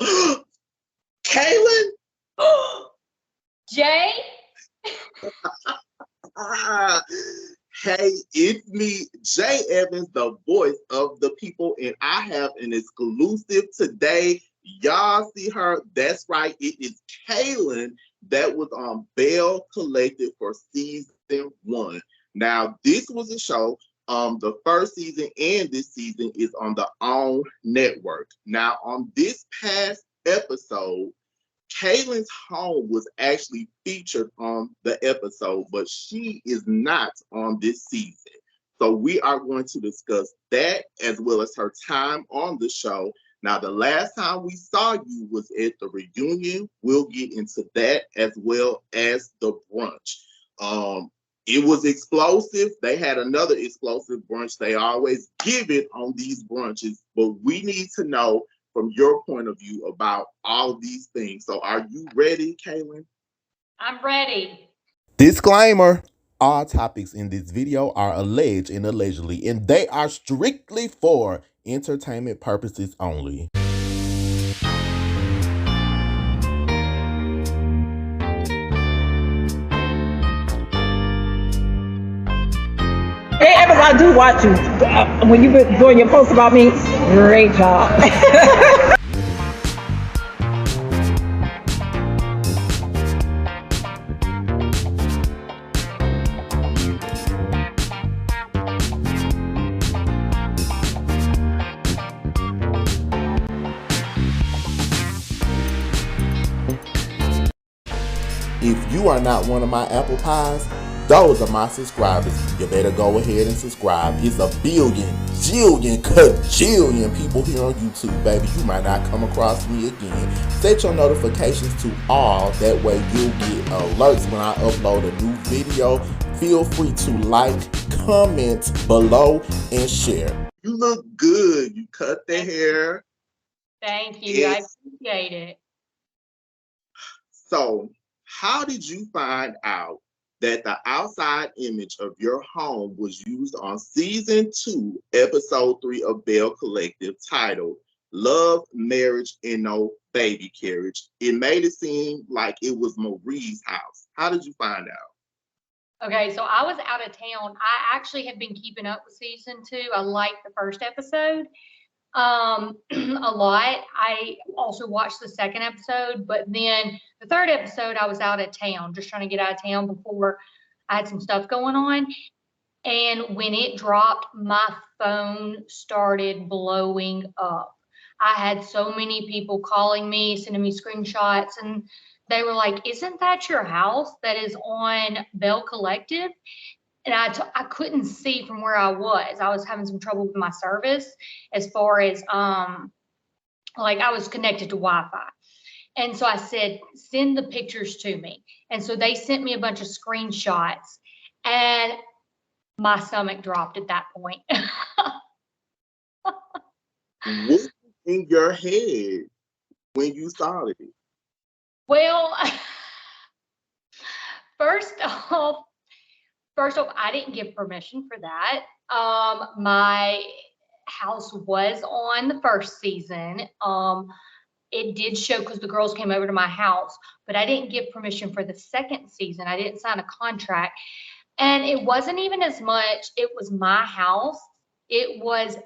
Kaylon? Jay? Ah, hey, it's me, Jay Evans, the voice of the people, and I have an exclusive today. Y'all see her? That's right. It is Kaylon that was on Belle Collective for season 1. Now, this was a show. The first season and this season is on the OWN network. Now, on this past episode, Kaylon's home was actually featured on the episode, but she is not on this season. So we are going to discuss that as well as her time on the show. Now, the last time we saw you was at the reunion. We'll get into that as well as the brunch. It was explosive. They had another explosive brunch. They always give it on these brunches, but we need to know from your point of view about all of these things. So are you ready, Kaylon? I'm ready. Disclaimer. All topics in this video are alleged and allegedly, and they are strictly for entertainment purposes only. Hey, Evans, I do watch you. When you been doing your post about me, great job. If you are not one of my apple pies, those are my subscribers. You better go ahead and subscribe. It's a billion, jillion, cajillion people here on YouTube, baby. You might not come across me again. Set your notifications to all. That way you'll get alerts when I upload a new video. Feel free to like, comment below, and share. You look good. You cut the hair. Thank you. I It's, appreciate it. so, how did you find out that the outside image of your home was used on season 2, episode 3 of Belle Collective, titled Love, Marriage, and No Baby Carriage? It made it seem like it was Marie's house. How did you find out? Okay, so I was out of town. I actually have been keeping up with season 2. I liked the first episode a lot. I also watched the second episode, but then the third episode, I was out of town, just trying to get out of town before I had some stuff going on. And when it dropped, my phone started blowing up. I had so many people calling me, sending me screenshots, and they were like, "Isn't that your house that is on Belle Collective?" And I couldn't see from where I was. I was having some trouble with my service as far as like I was connected to Wi-Fi. And so I said, send the pictures to me. And so they sent me a bunch of screenshots, and my stomach dropped at that point. What was in your head when you saw it? Well, first off, I didn't give permission for that. My house was on the first season. It did show because the girls came over to my house, but I didn't give permission for the second season. I didn't sign a contract. And it wasn't even as much, it was my house. It was,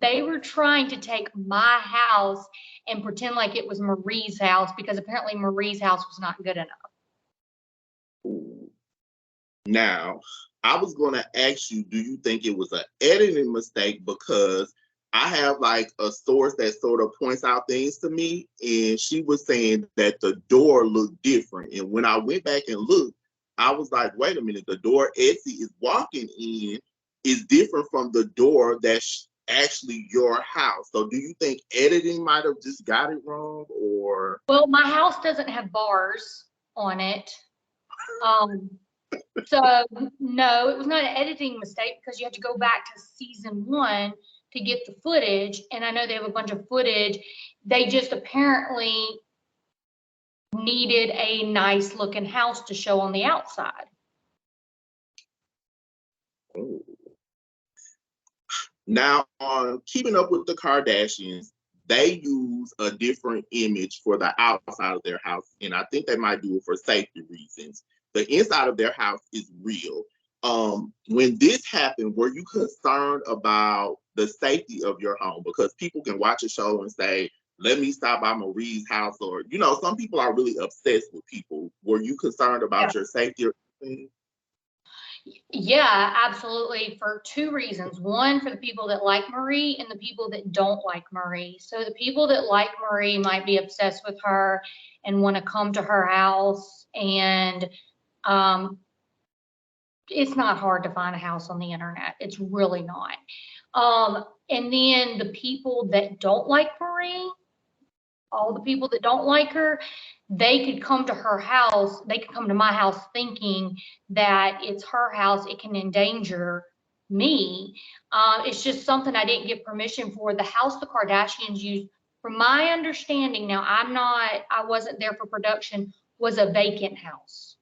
they were trying to take my house and pretend like it was Marie's house because apparently Marie's house was not good enough. Now, I was going to ask you, do you think it was an editing mistake? Because I have like a source that sort of points out things to me, and she was saying that the door looked different. And when I went back and looked, I was like, wait a minute, the door Etsy is walking in is different from the door that's actually your house. So do you think editing might have just got it wrong, or? Well, my house doesn't have bars on it. Um, so no, it was not an editing mistake because you have to go back to season 1 to get the footage. And I know they have a bunch of footage. They just apparently needed a nice looking house to show on the outside. Oh. Now, on Keeping Up with the Kardashians, they use a different image for the outside of their house. And I think they might do it for safety reasons. The inside of their house is real. When this happened, were you concerned about the safety of your home? Because people can watch a show and say, let me stop by Marie's house, or, you know, some people are really obsessed with people. Were you concerned about your safety or anything? Yeah, absolutely, for two reasons. One, for the people that like Marie and the people that don't like Marie. So the people that like Marie might be obsessed with her and want to come to her house. And it's not hard to find a house on the internet. It's really not. And then the people that don't like Marie, all the people that don't like her, they could come to her house. They could come to my house thinking that it's her house. It can endanger me. It's just something I didn't get permission for. The house the Kardashians used, from my understanding, now I wasn't there for production, was a vacant house.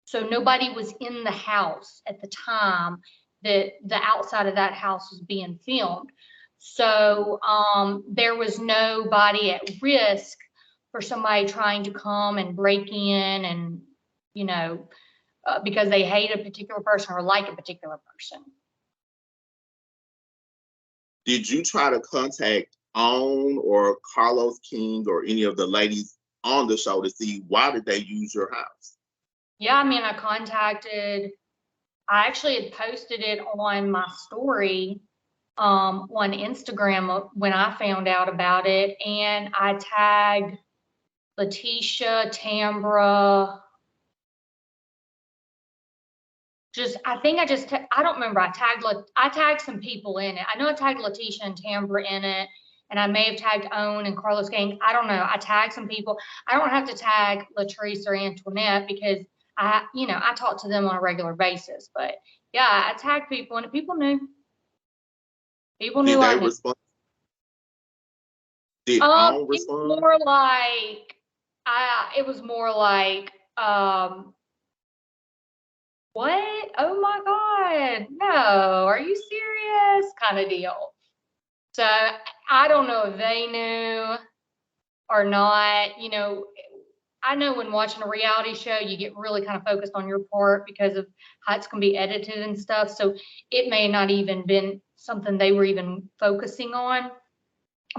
So nobody was in the house at the time that the outside of that house was being filmed. So there was nobody at risk for somebody trying to come and break in and, you know, because they hate a particular person or like a particular person. Did you try to contact OWN or Carlos King or any of the ladies on the show to see why did they use your house? Yeah, I mean, I actually had posted it on my story on Instagram when I found out about it, and I tagged Letitia, Tambra, I don't remember. I tagged some people in it. I know I tagged Letitia and Tambra in it, and I may have tagged Owen and Carlos Gang. I don't know. I tagged some people. I don't have to tag Latrice or Antoinette because I talk to them on a regular basis. But yeah, I tagged people, and people knew. People knew I knew. Respond? Did OWN respond? It was more like, what? Oh my God, no, are you serious? Kind of deal. So I don't know if they knew or not. You know, I know when watching a reality show, you get really kind of focused on your part because of how it's going to be edited and stuff. So it may not even been something they were even focusing on.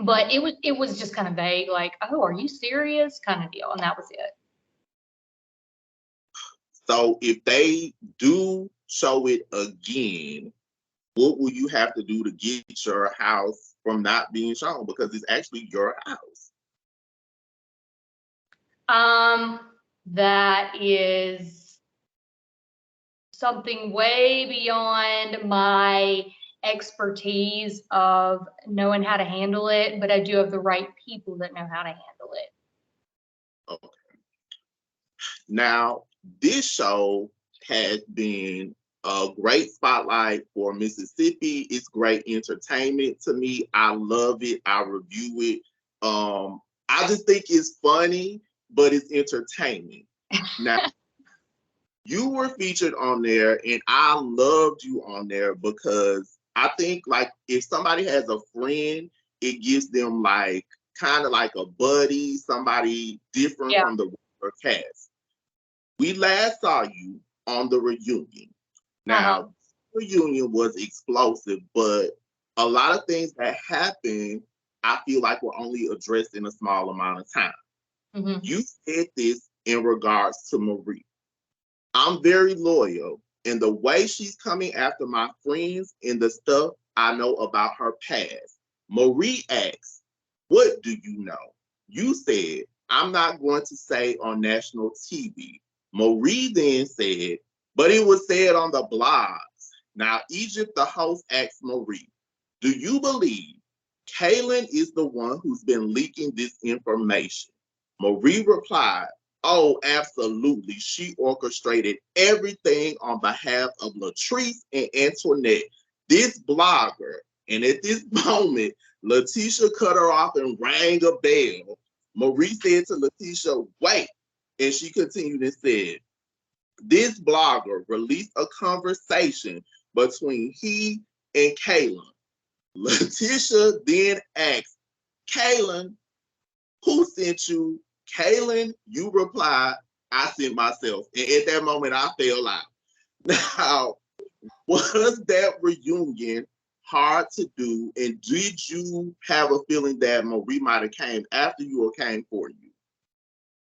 But it was just kind of vague, like, oh, are you serious? Kind of deal. And that was it. So if they do show it again, what will you have to do to get your house from not being shown? Because it's actually your house. That is something way beyond my expertise of knowing how to handle it, but I do have the right people that know how to handle it. Okay. Now, this show has been a great spotlight for Mississippi. It's great entertainment to me. I love it. I review it. I just think it's funny, but it's entertaining. Now, you were featured on there, and I loved you on there because I think, like, if somebody has a friend, it gives them like kind of like a buddy, somebody different from the regular cast. We last saw you on the reunion. Now, the reunion was explosive, but a lot of things that happened, I feel like were only addressed in a small amount of time. Mm-hmm. You said this in regards to Marie. I'm very loyal, and the way she's coming after my friends and the stuff I know about her past. Marie asked, what do you know? You said, I'm not going to say on national TV. Marie then said, but it was said on the blogs. Now, Egypt, the host, asked Marie, do you believe Kaylon is the one who's been leaking this information? Marie replied, oh, absolutely. She orchestrated everything on behalf of Latrice and Antoinette, this blogger. And at this moment, Letitia cut her off and rang a bell. Marie said to Letitia, wait. And she continued and said, this blogger released a conversation between he and Kaylon. Letitia then asked, Kaylon, who sent you? Kaylon, you replied, I sent myself. And at that moment, I fell out. Now, was that reunion hard to do? And did you have a feeling that Marie might have came after you or came for you?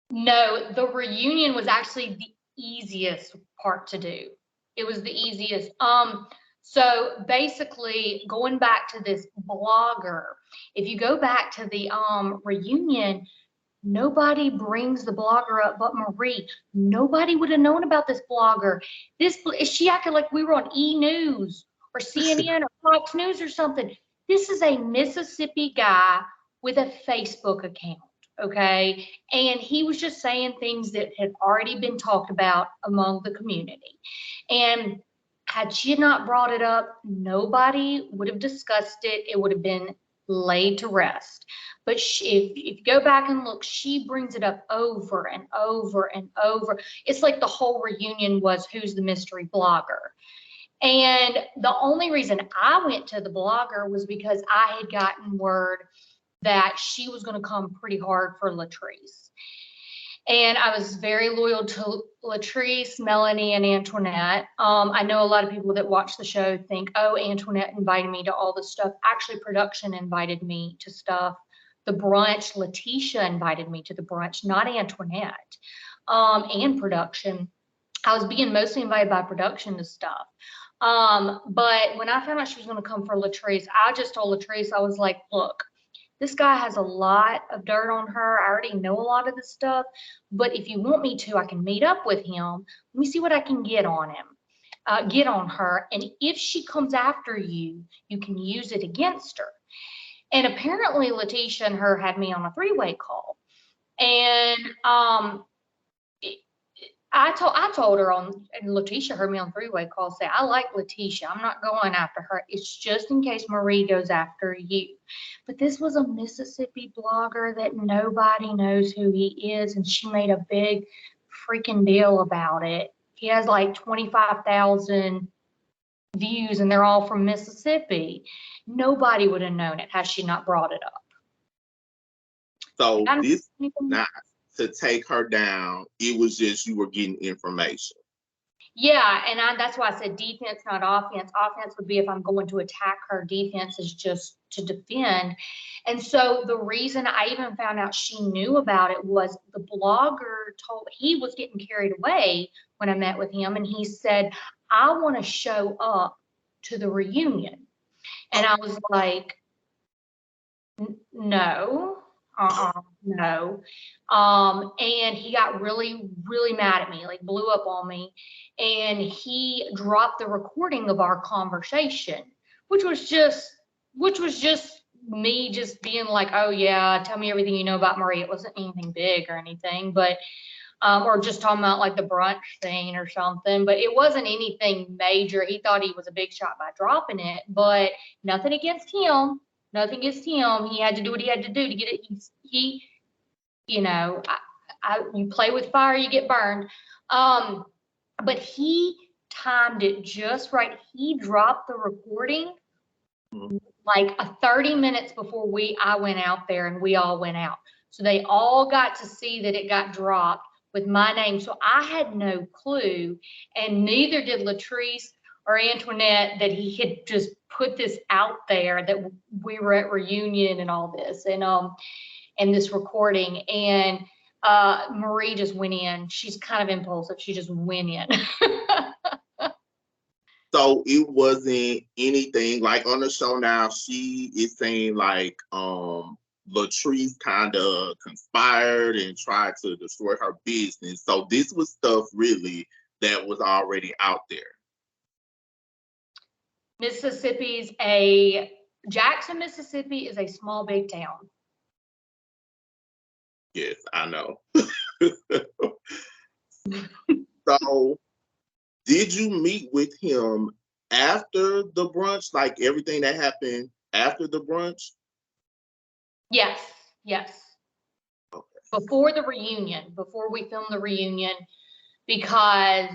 No, the reunion was actually the easiest part to do. It was the easiest. So basically, going back to this blogger, if you go back to the reunion, nobody brings the blogger up but Marie. Nobody would have known about this blogger. She acted like we were on E News or CNN or Fox News or something. This is a Mississippi guy with a Facebook account, okay? And he was just saying things that had already been talked about among the community. And had she not brought it up, nobody would have discussed it. It would have been laid to rest. But if you go back and look, she brings it up over and over and over. It's like the whole reunion was who's the mystery blogger. And the only reason I went to the blogger was because I had gotten word that she was going to come pretty hard for Latrice. And I was very loyal to Latrice, Melanie, and Antoinette. I know a lot of people that watch the show think, oh, Antoinette invited me to all this stuff. Actually, production invited me to stuff. The brunch, Letitia invited me to the brunch, not Antoinette. And production. I was being mostly invited by production to stuff. But when I found out she was going to come for Latrice, I just told Latrice, I was like, look, this guy has a lot of dirt on her. I already know a lot of this stuff. But if you want me to, I can meet up with him. Let me see what I can get on him, get on her. And if she comes after you, you can use it against her. And apparently Letitia and her had me on a three-way call. And I told her on, and Letitia heard me on three-way call say, I like Letitia. I'm not going after her. It's just in case Marie goes after you. But this was a Mississippi blogger that nobody knows who he is. And she made a big freaking deal about it. He has like 25,000 views and they're all from Mississippi. Nobody would have known it had she not brought it up. So this not to take her down, it was just you were getting information. Yeah, and that's why I said defense, not offense. Offense would be if I'm going to attack her. Defense is just to defend. And so the reason I even found out she knew about it was the blogger he was getting carried away when I met with him. And he said, I want to show up to the reunion. And I was like, no. No. And he got really, really mad at me, like blew up on me. And he dropped the recording of our conversation, which was just me just being like, oh yeah, tell me everything you know about Marie. It wasn't anything big or anything, but or just talking about like the brunch thing or something, but it wasn't anything major. He thought he was a big shot by dropping it, but nothing against him. Nothing against him. He had to do what he had to do to get it. He you know, you play with fire, you get burned. But he timed it just right. He dropped the recording like 30 minutes before I went out there and we all went out. So they all got to see that it got dropped with my name. So I had no clue, and neither did Latrice or Antoinette, that he had just put this out there that we were at reunion and all this and this recording. And Marie just went in. She's kind of impulsive. She just went in. So it wasn't anything like on the show now. She is saying like Latrice kind of conspired and tried to destroy her business. So this was stuff really that was already out there. Jackson, Mississippi is a small, big town. Yes, I know. So did you meet with him after the brunch, like everything that happened after the brunch? Yes. Okay. Before the reunion, before we filmed the reunion, because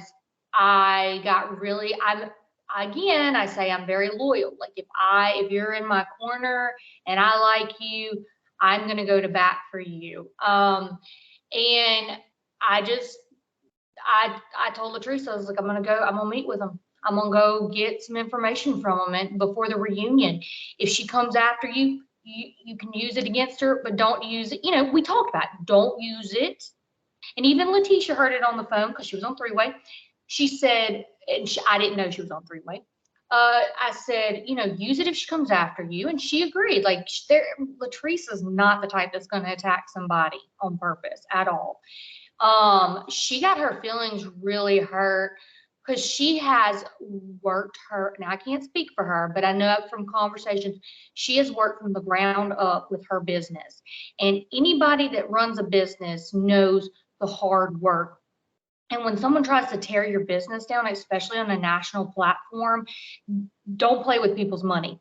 I got really, I say I'm very loyal. Like if you're in my corner and I like you, I'm going to go to bat for you. And I told Latrice, I was like, I'm going to meet with him. I'm going to go get some information from him before the reunion. If she comes after you, you can use it against her, but don't use it. You know, we talked about it. Don't use it. And even Letitia heard it on the phone because she was on three-way. She said, and I didn't know she was on three-way. I said, you know, use it if she comes after you. And she agreed. Like, Latrice is not the type that's going to attack somebody on purpose at all. She got her feelings really hurt because she has worked now I can't speak for her, but I know from conversations, she has worked from the ground up with her business. And anybody that runs a business knows the hard work. And when someone tries to tear your business down, especially on a national platform, don't play with people's money.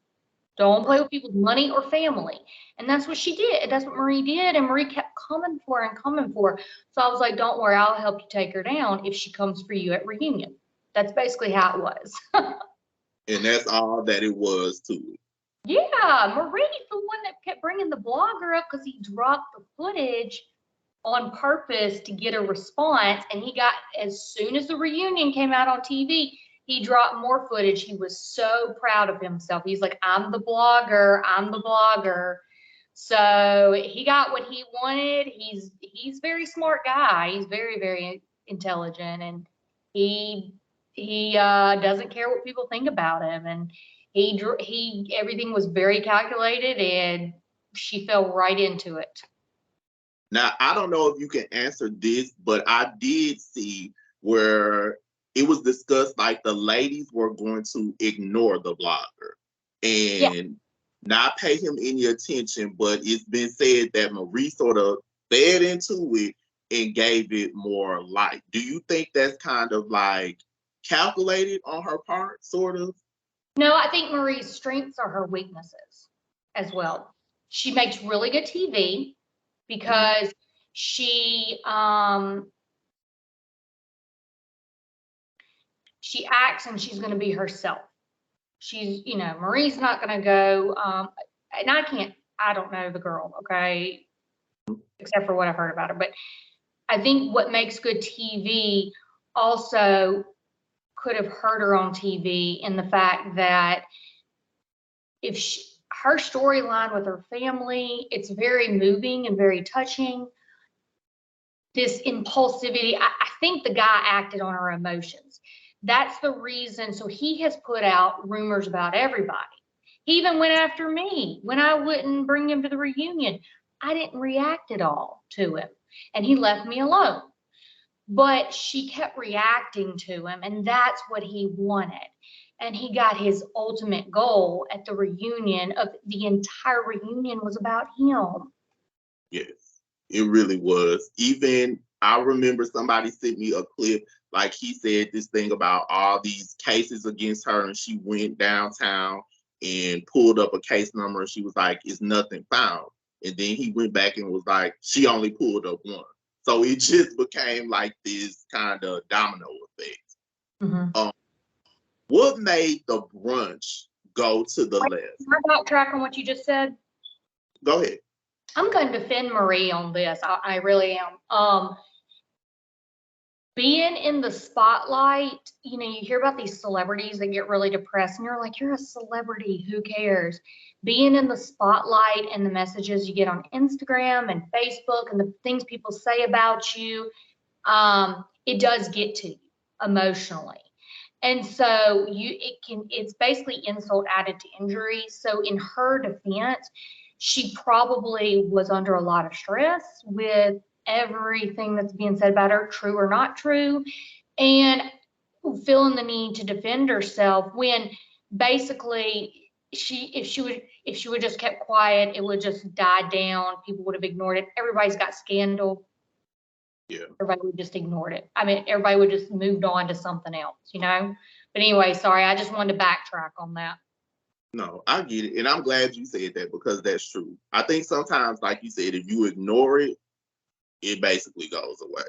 Don't play with people's money or family. And that's what she did. That's what Marie did. And Marie kept coming for her and coming for her. So I was like, don't worry, I'll help you take her down if she comes for you at reunion. That's basically how it was. And that's all that it was to it. Yeah, Marie's the one that kept bringing the blogger up because he dropped the footage on purpose to get a response. And he got, as soon as the reunion came out on TV, he dropped more footage. He was so proud of himself. He's like, I'm the blogger. I'm the blogger. So he got what he wanted. He's a very smart guy. He's very, very intelligent, and he doesn't care what people think about him. And everything was very calculated, and she fell right into it. Now, I don't know if you can answer this, but I did see where it was discussed like the ladies were going to ignore the blogger and not pay him any attention, but it's been said that Marie sort of fed into it and gave it more light. Do you think that's kind of like calculated on her part, sort of? No, I think Marie's strengths are her weaknesses as well. She makes really good TV because she acts and she's going to be herself. She's, you know, Marie's not going to go, and I don't know the girl, okay, except for what I've heard about her. But I think what makes good TV also could have hurt her on TV in the fact that if her storyline with her family, it's very moving and very touching. This impulsivity, I think the guy acted on her emotions. That's the reason. So he has put out rumors about everybody. He even went after me when I wouldn't bring him to the reunion. I didn't react at all to him, and he left me alone. But she kept reacting to him, and that's what he wanted. And he got his ultimate goal at the reunion. Of the entire reunion was about him. Yes, it really was. Even I remember somebody sent me a clip, like he said this thing about all these cases against her, and she went downtown and pulled up a case number, and she was like, "It's nothing found." And then he went back and was like, "She only pulled up one." So it just became like this kind of domino effect. Mm-hmm. What made the brunch go to the left? Can I backtrack on what you just said? Go ahead. I'm going to defend Marie on this. I really am. Being in the spotlight, you know, you hear about these celebrities that get really depressed, and you're like, you're a celebrity, who cares? Being in the spotlight and the messages you get on Instagram and Facebook and the things people say about you, it does get to you emotionally. And so it's basically insult added to injury. So in her defense, she probably was under a lot of stress with everything that's being said about her, true or not true, and feeling the need to defend herself when basically if she would just kept quiet, it would just die down. People would have ignored it. Everybody's got scandal. Yeah. Everybody would just ignored it. I mean, everybody would just moved on to something else, you know? But anyway, sorry, I just wanted to backtrack on that. No, I get it. And I'm glad you said that, because that's true. I think sometimes, like you said, if you ignore it, it basically goes away.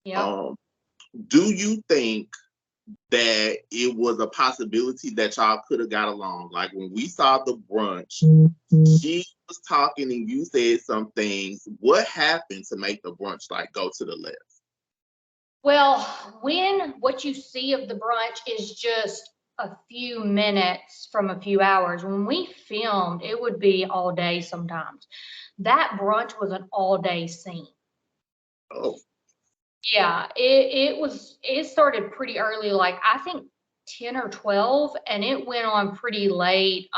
Yeah. Do you think that it was a possibility that y'all could have got along? Like when we saw the brunch, she was talking and you said some things. What happened to make the brunch like go to the left? Well, when what you see of the brunch is just a few minutes from a few hours, when we filmed, it would be all day sometimes. That brunch was an all day scene. Oh, Yeah, it started pretty early, like I think 10 or 12, and it went on pretty late.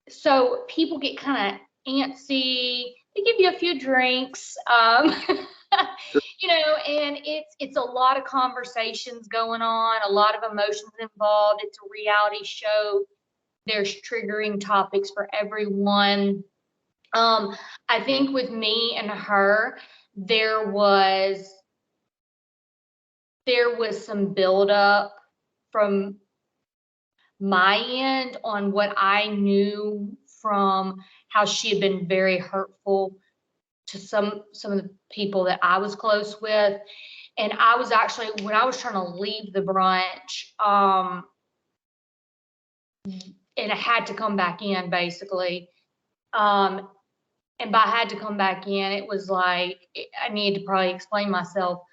So people get kind of antsy. They give you a few drinks, and it's a lot of conversations going on, a lot of emotions involved. It's a reality show. There's triggering topics for everyone. I think with me and her, there was some buildup from my end on what I knew from how she had been very hurtful to some of the people that I was close with. And I was actually, when I was trying to leave the brunch, and I had to come back in basically. And by had to come back in, it was like, I needed to probably explain myself.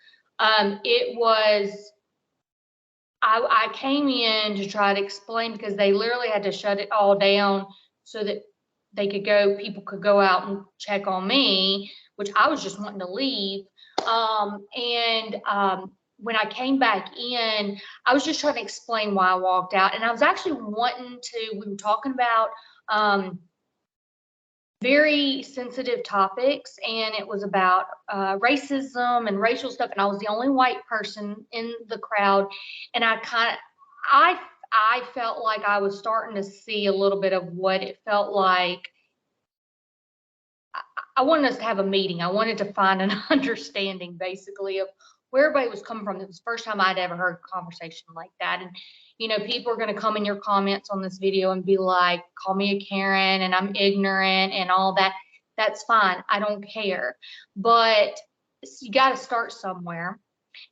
It was, I came in to try to explain because they literally had to shut it all down so that people could go out and check on me, which I was just wanting to leave. When I came back in, I was just trying to explain why I walked out. And I was actually we were talking about very sensitive topics, and it was about racism and racial stuff, and I was the only white person in the crowd, and I felt like I was starting to see a little bit of what it felt like. I wanted us to have a meeting. I wanted to find an understanding basically of where everybody was coming from. It was the first time I'd ever heard a conversation like that. And, people are going to come in your comments on this video and be like, call me a Karen and I'm ignorant and all that. That's fine. I don't care. But you got to start somewhere.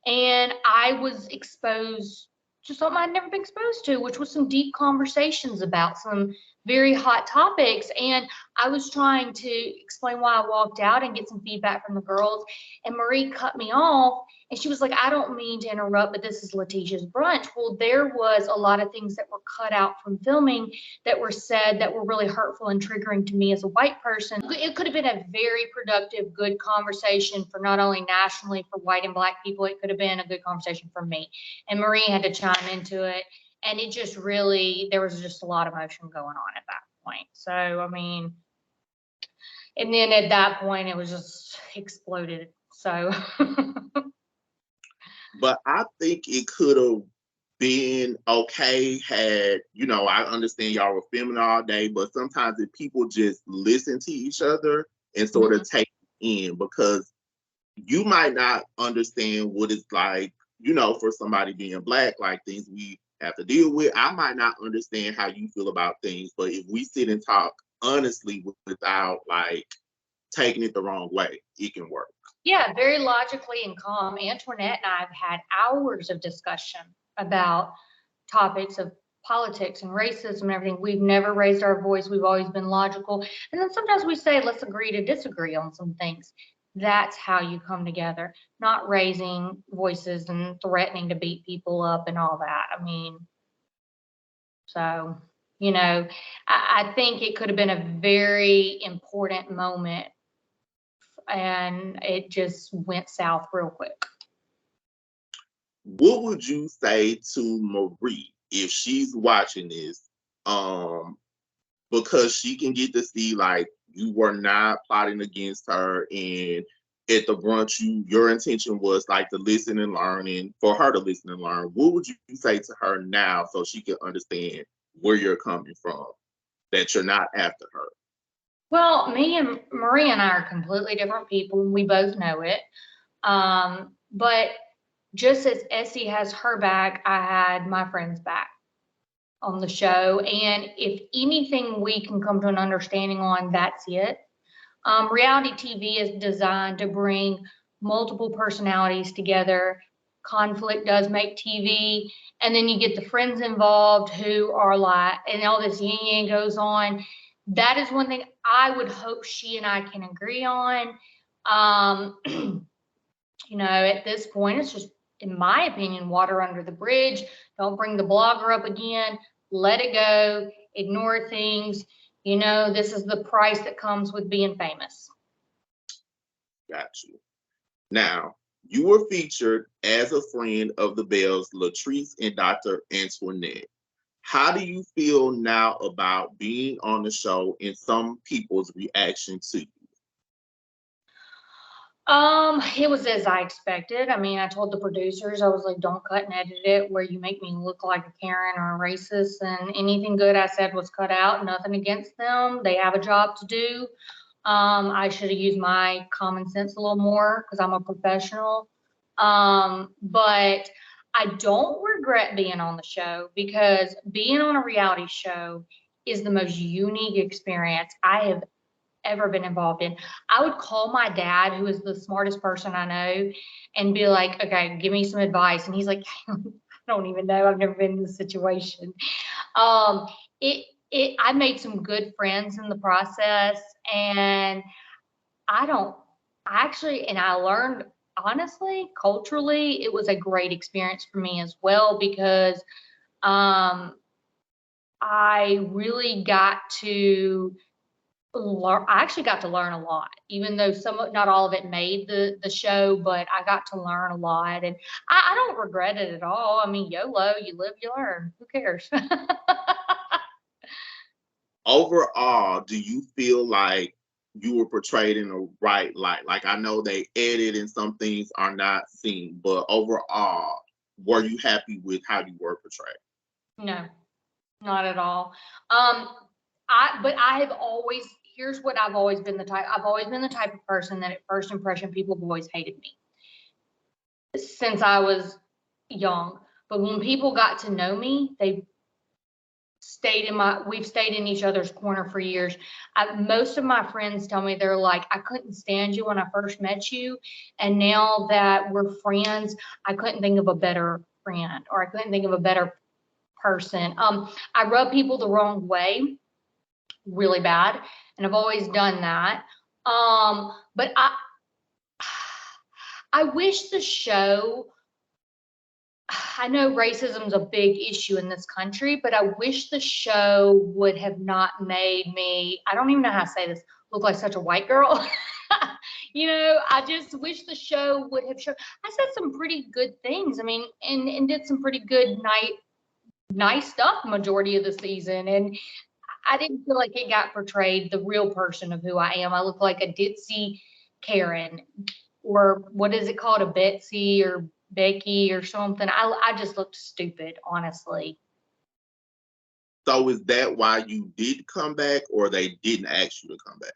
And I was exposed to something I'd never been exposed to, which was some deep conversations about some very hot topics. And I was trying to explain why I walked out and get some feedback from the girls. And Marie cut me off. And she was like, I don't mean to interrupt, but this is Letitia's brunch. Well, there was a lot of things that were cut out from filming that were said that were really hurtful and triggering to me as a white person. It could have been a very productive, good conversation for not only nationally for white and black people, it could have been a good conversation for me. And Marie had to chime into it. And it just really, there was just a lot of emotion going on at that point. So, I mean, and then at that point, it was just exploded. So. But I think it could have been okay had, I understand y'all were filming all day, but sometimes if people just listen to each other and sort of take it in, because you might not understand what it's like, for somebody being black, like things we have to deal with. I might not understand how you feel about things, but if we sit and talk honestly without like taking it the wrong way, it can work. Yeah, very logically and calm. Antoinette and I have had hours of discussion about topics of politics and racism and everything. We've never raised our voice. We've always been logical. And then sometimes we say, let's agree to disagree on some things. That's how you come together, not raising voices and threatening to beat people up and all that. I mean, so, I think it could have been a very important moment, and it just went south real quick. What would you say to Marie if she's watching this? Because she can get to see like you were not plotting against her, and at the brunch your intention was like to listen and learn, and for her to listen and learn. What would you say to her now so she can understand where you're coming from, that you're not after her? Well, me and Marie and I are completely different people, and we both know it. But just as Essie has her back, I had my friend's back on the show. And if anything we can come to an understanding on, that's it. Reality TV is designed to bring multiple personalities together conflict does make TV. And then you get the friends involved who are like, and all this yin yang goes on. That is one thing I would hope she and I can agree on. You know, at this point, it's just, in my opinion, water under the bridge. Don't bring the blogger up again. Let it go. Ignore things. You know, this is the price that comes with being famous. Got you. Now, you were featured as a friend of the Belles, Latrice and Dr. Antoinette. How do you feel now about being on the show and some people's reaction to you? It was as I expected. I mean, I told the producers, I was like, don't cut and edit it where you make me look like a Karen or a racist, and anything good I said was cut out. Nothing against them. They have a job to do. I should have used my common sense a little more because I'm a professional. But I don't regret being on the show, because being on a reality show is the most unique experience I have ever been involved in. I would call my dad, who is the smartest person I know, and be like, okay, give me some advice. And he's like, I don't even know. I've never been in this situation. I made some good friends in the process, and I learned, honestly, culturally, it was a great experience for me as well, because I really got to learn. I actually got to learn a lot, even though not all of it made the show, but I got to learn a lot, and I don't regret it at all. I mean, YOLO, you live, you learn. Who cares? Overall, do you feel like you were portrayed in the right light? Like, I know they edit and some things are not seen, but overall, were you happy with how you were portrayed? No, not at all. Here's what I've always been the type. I've always been the type of person that at first impression, people have always hated me since I was young. But when people got to know me, we've stayed in each other's corner for years. Most of my friends tell me, they're like, I couldn't stand you when I first met you, and now that we're friends, I couldn't think of a better friend, or I couldn't think of a better person. I rub people the wrong way really bad, and I've always done that. But I wish the show, I know racism's a big issue in this country, but I wish the show would have not made me, I don't even know how to say this, look like such a white girl. You know, I just wish the show would have shown, I said some pretty good things. I mean, and did some pretty good nice stuff majority of the season. And I didn't feel like it got portrayed the real person of who I am. I look like a ditzy Karen, or what is it called, a Betsy or Becky or something. I just looked stupid, honestly. So is that why you did come back, or they didn't ask you to come back?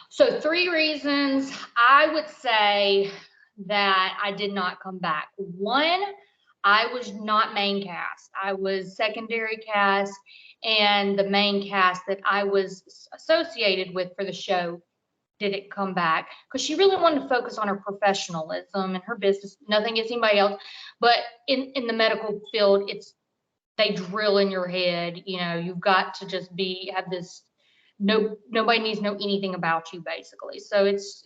So 3 reasons I would say that I did not come back. 1, I was not main cast. I was secondary cast, and the main cast that I was associated with for the show didn't come back, because she really wanted to focus on her professionalism and her business. Nothing against anybody else, but in the medical field, they drill in your head, you know, you've got to just have this, nobody needs to know anything about you, basically. So it's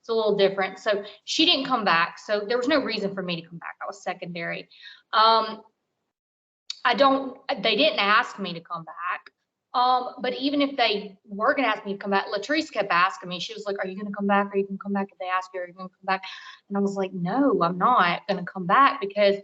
a little different. So she didn't come back, so there was no reason for me to come back. I was secondary. They didn't ask me to come back. But even if they were going to ask me to come back, Latrice kept asking me. She was like, are you going to come back? Are you going to come back? If they ask you, are you going to come back? And I was like, no, I'm not going to come back, because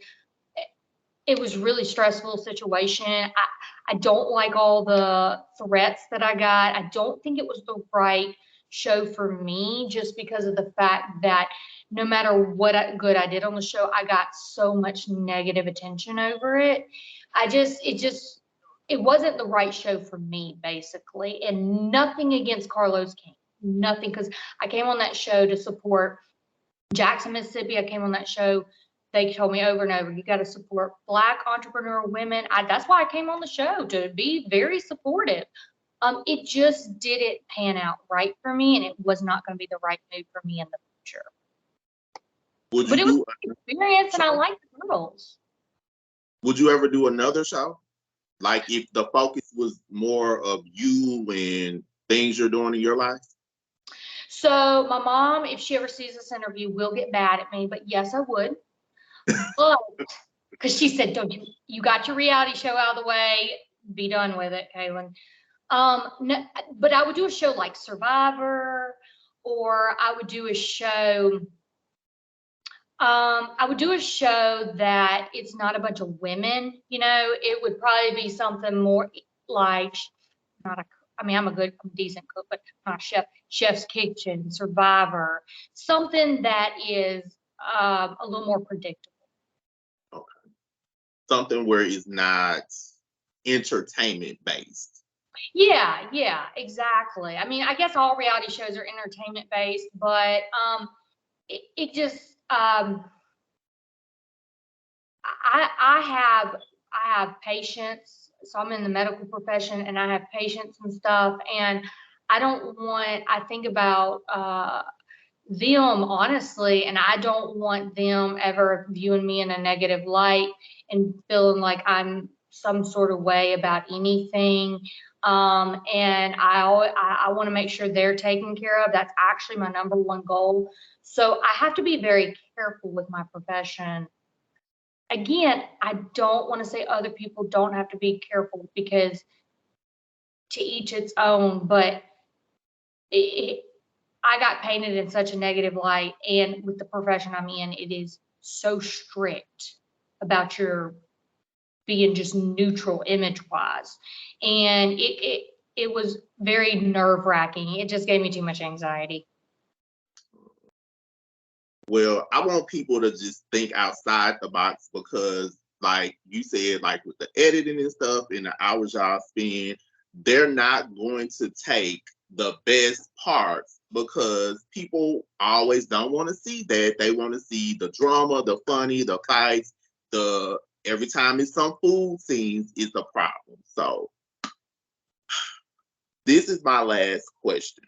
it was a really stressful situation. I don't like all the threats that I got. I don't think it was the right show for me, just because of the fact that no matter what good I did on the show, I got so much negative attention over it. It wasn't the right show for me, basically. And nothing against Carlos King, nothing, because I came on that show to support Jackson, Mississippi. I came on that show. They told me over and over, you got to support Black entrepreneur women. That's why I came on the show, to be very supportive. It just didn't pan out right for me, and it was not going to be the right move for me in the future. Would But you it was do? an experience, and I like the girls. Would you ever do another show? Like if the focus was more of you and things you're doing in your life? So my mom, if she ever sees this interview, will get mad at me. But yes, I would. But because she said, "Don't you got your reality show out of the way? Be done with it, Kaylon." No, but I would do a show like Survivor, or I would do a show. I would do a show that it's not a bunch of women. It would probably be something more like not a. I mean, I'm a decent cook, but not a chef. Chef's Kitchen, Survivor, something that is a little more predictable. Okay. Something where it's not entertainment based. Yeah, exactly. I mean, I guess all reality shows are entertainment based, but it just I have patience. So I'm in the medical profession, and I have patience and stuff, and I think about them honestly, and I don't want them ever viewing me in a negative light and feeling like I'm some sort of way about anything. And I want to make sure they're taken care of. That's actually my number one goal. So I have to be very careful with my profession. Again, I don't want to say other people don't have to be careful, because to each its own, but I got painted in such a negative light, and with the profession I'm in, it is so strict about your being just neutral image wise, and it was very nerve wracking. It just gave me too much anxiety. Well, I want people to just think outside the box because, like you said, like with the editing and stuff and the hours y'all spend, they're not going to take the best parts because people always don't want to see that. They want to see the drama, the funny, the fights, every time it's some food scenes, it's a problem. So this is my last question.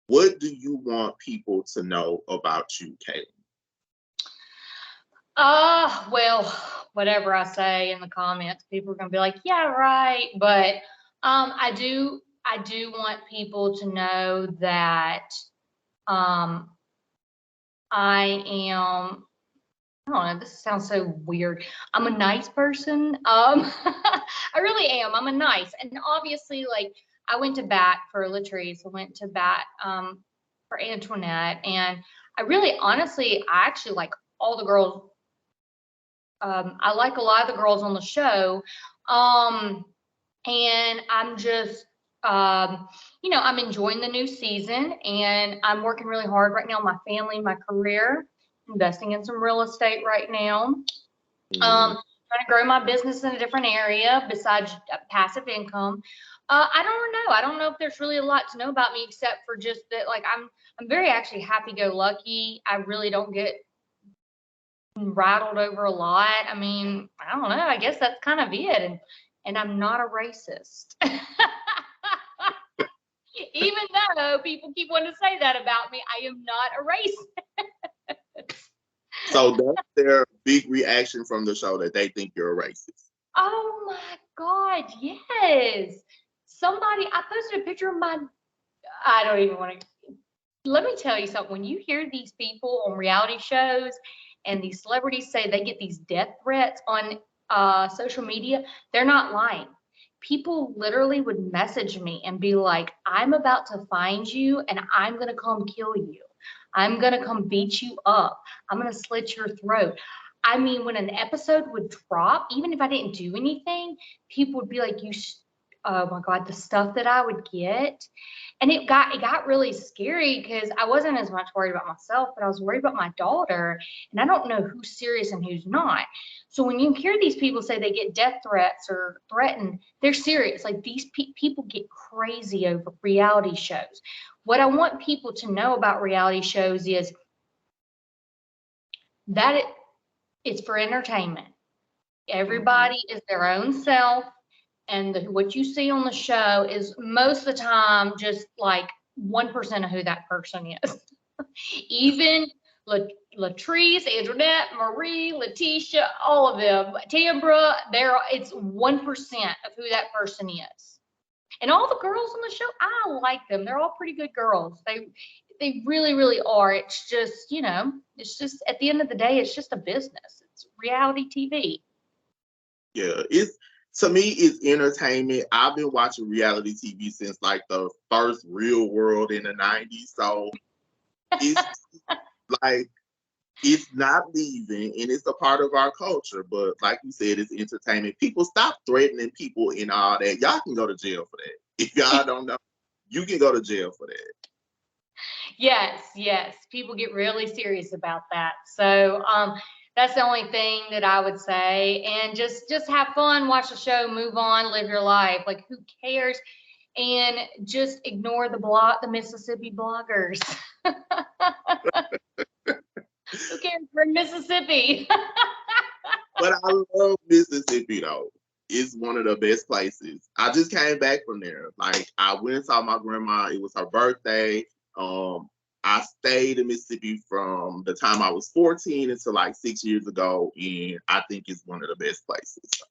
What do you want people to know about you, Kaylon? Well, whatever I say in the comments, people are gonna be like, yeah, right. But I do want people to know that I am, I don't know, this sounds so weird. I'm a nice person. I really am. I'm a nice. And obviously, like, I went to bat for Latrice. I went to bat for Antoinette. And I really, honestly, I actually like all the girls. I like a lot of the girls on the show. And I'm just, I'm enjoying the new season, and I'm working really hard right now on my family, my career, investing in some real estate right now. Trying to grow my business in a different area besides passive income. I don't know. I don't know if there's really a lot to know about me except for just that, like, I'm very actually happy-go-lucky. I really don't get rattled over a lot. I mean, I don't know. I guess that's kind of it. And I'm not a racist. Even though people keep wanting to say that about me, I am not a racist. So that's their big reaction from the show, that they think you're a racist. Oh my God, yes. I posted a picture of I don't even want to, let me tell you something. When you hear these people on reality shows and these celebrities say they get these death threats on social media, they're not lying. People literally would message me and be like, I'm about to find you and I'm going to come kill you. I'm going to come beat you up. I'm going to slit your throat. I mean, when an episode would drop, even if I didn't do anything, people would be like, oh my God, the stuff that I would get. And it got really scary because I wasn't as much worried about myself, but I was worried about my daughter. And I don't know who's serious and who's not. So when you hear these people say they get death threats or threatened, they're serious. Like, these people get crazy over reality shows. What I want people to know about reality shows is that it's for entertainment. Everybody is their own self. And what you see on the show is most of the time just like 1% of who that person is. Even Latrice, Antoinette, Marie, Letitia, all of them. Tambra, it's 1% of who that person is. And all the girls on the show, I like them. They're all pretty good girls. They really, really are. It's just, it's just at the end of the day, it's just a business. It's reality TV. Yeah, to me, it's entertainment. I've been watching reality TV since like the first Real World in the 90s. So it's like, it's not leaving, and it's a part of our culture. But like you said, it's entertainment. People, stop threatening people and all that. Y'all can go to jail for that. If y'all don't know, you can go to jail for that. Yes. People get really serious about that. So that's the only thing that I would say. And just have fun, watch the show, move on, live your life. Like, who cares? And just ignore the Mississippi bloggers. Who cares? We're in Mississippi. But I love Mississippi though. It's one of the best places. I just came back from there. Like, I went and saw my grandma. It was her birthday. I stayed in Mississippi from the time I was 14 until like 6 years ago, and I think it's one of the best places. So.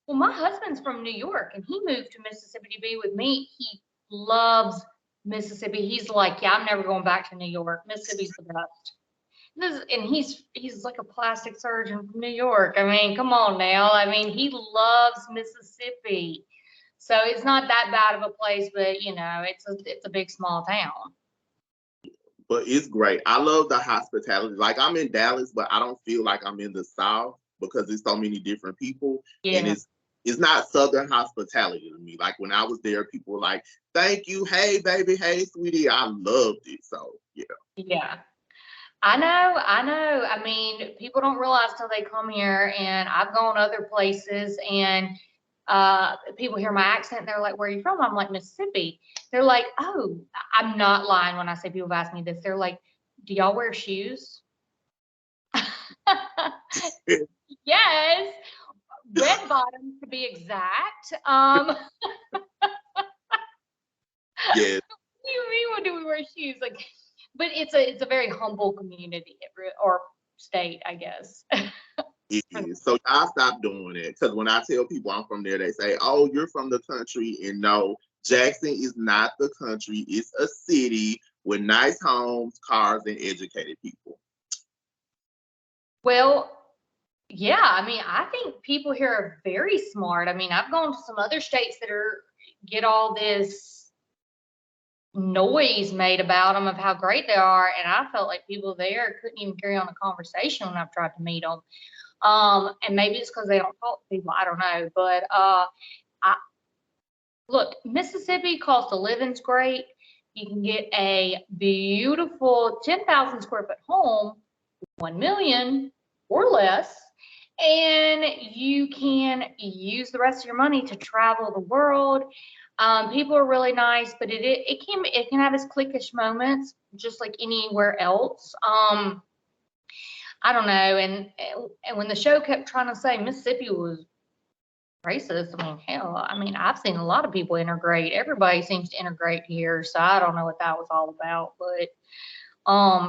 Well, my husband's from New York, and he moved to Mississippi to be with me. He loves Mississippi. He's like, yeah, I'm never going back to New York. Mississippi's the best. And he's like a plastic surgeon from New York. I mean, come on now. I mean, he loves Mississippi. So it's not that bad of a place, but it's a big small town. But it's great. I love the hospitality. Like, I'm in Dallas, but I don't feel like I'm in the South because there's so many different people. Yeah. And it's not Southern hospitality to me. Like, when I was there, people were like, thank you. Hey, baby. Hey, sweetie. I loved it. So, yeah. Yeah. I know. I mean, people don't realize till they come here, and I've gone other places, and people hear my accent, and they're like, where are you from? I'm like, Mississippi. They're like, oh, I'm not lying when I say people have asked me this. They're like, do y'all wear shoes? Yes. Red bottoms to be exact. Yes. What do you mean, when do we wear shoes? Like, but it's a very humble community or state, I guess. It is. So I stopped doing it, because when I tell people I'm from there, they say, oh, you're from the country. And no, Jackson is not the country. It's a city with nice homes, cars, and educated people. Well, yeah, I mean, I think people here are very smart. I mean, I've gone to some other states that get all this noise made about them of how great they are, and I felt like people there couldn't even carry on a conversation when I've tried to meet them. And maybe it's because they don't talk to people. I don't know, but look, Mississippi cost of living's great. You can get a beautiful 10,000 square foot home, 1 million or less, and you can use the rest of your money to travel the world. People are really nice, but it can have its cliquish moments, just like anywhere else. I don't know, and when the show kept trying to say Mississippi was racist, I mean, hell, I've seen a lot of people integrate. Everybody seems to integrate here, so I don't know what that was all about, but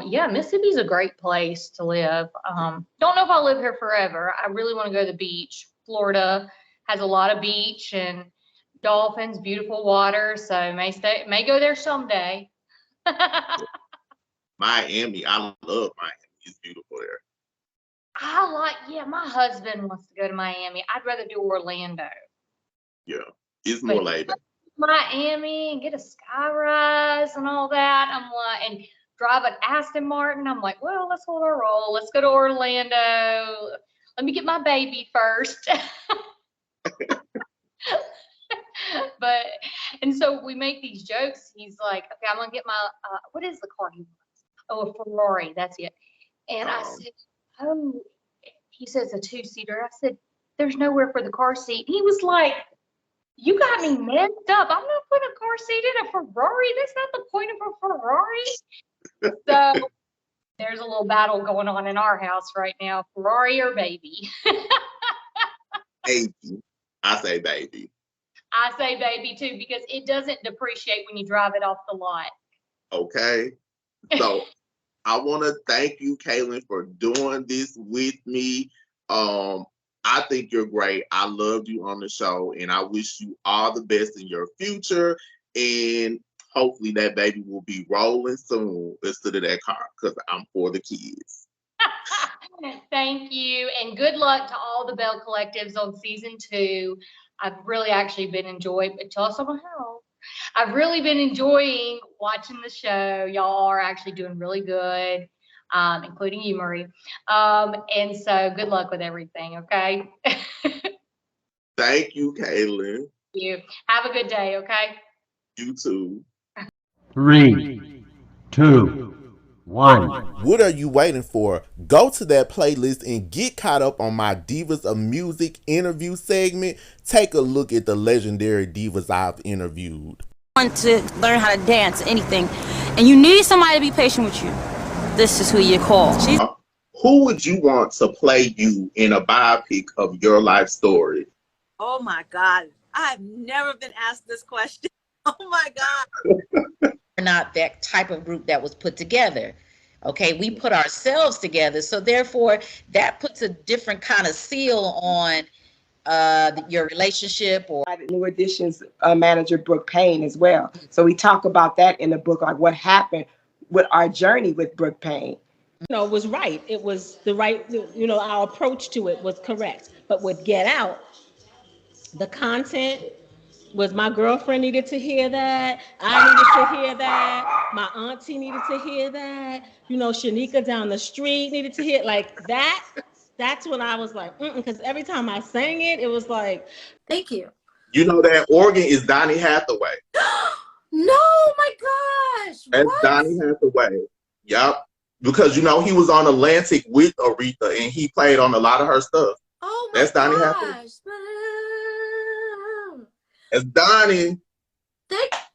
yeah, Mississippi's a great place to live. Don't know if I'll live here forever. I really want to go to the beach. Florida has a lot of beach and dolphins, beautiful water, so may go there someday. Miami, I love Miami. It's beautiful there. My husband wants to go to Miami. I'd rather do Orlando. Yeah, it's more laid back. Miami and get a sky rise and all that. I'm like, and drive an Aston Martin. I'm like, well, let's hold our roll. Let's go to Orlando. Let me get my baby first. And so we make these jokes. He's like, okay, I'm gonna get my what is the car he wants? Oh, a Ferrari, that's it. And I said, oh, he says a 2-seater. I said, there's nowhere for the car seat. He was like, you got me messed up. I'm not putting a car seat in a Ferrari. That's not the point of a Ferrari. So there's a little battle going on in our house right now, Ferrari or baby. Baby. I say baby. I say baby too, because it doesn't depreciate when you drive it off the lot. Okay. So I want to thank you, Kaylon, for doing this with me. I think you're great. I loved you on the show, and I wish you all the best in your future. And hopefully that baby will be rolling soon instead of that car, because I'm for the kids. Thank you, and good luck to all the Belle collectives on season 2. I've really actually been enjoying, but tell someone how. I've really been enjoying watching the show. Y'all are actually doing really good, including you, Marie. And so good luck with everything, okay? Thank you, Kaylon. You have a good day, okay? You too. 3, 2, 1. What are you waiting for? Go to that playlist and get caught up on my Divas of Music interview segment. Take a look at the legendary divas I've interviewed. Want to learn how to dance, anything, and you need somebody to be patient with you. This is who you call. Who would you want to play you in a biopic of your life story? Oh my God. I've never been asked this question. Oh my God. We're not that type of group that was put together. Okay, we put ourselves together. So therefore, that puts a different kind of seal on your relationship. Or New Edition's manager, Brooke Payne, as well. So we talk about that in the book, like what happened with our journey with Brooke Payne. It was right. It was the right, our approach to it was correct. But with Get Out, the content was my girlfriend needed to hear that. I needed to hear that. My auntie needed to hear that. Shanika down the street needed to hear like that. That's when I was like, because every time I sang it, it was like, thank you. You know that organ is Donny Hathaway. No, my gosh. That's what? Donny Hathaway. Yep. Because he was on Atlantic with Aretha and he played on a lot of her stuff. Oh my That's Donny gosh. Hathaway. That's Donny.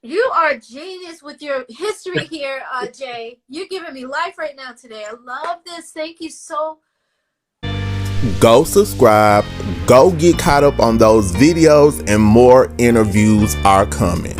You are a genius with your history here, Jay. You're giving me life right now today. I love this. Thank you so. Go subscribe, go get caught up on those videos, and more interviews are coming.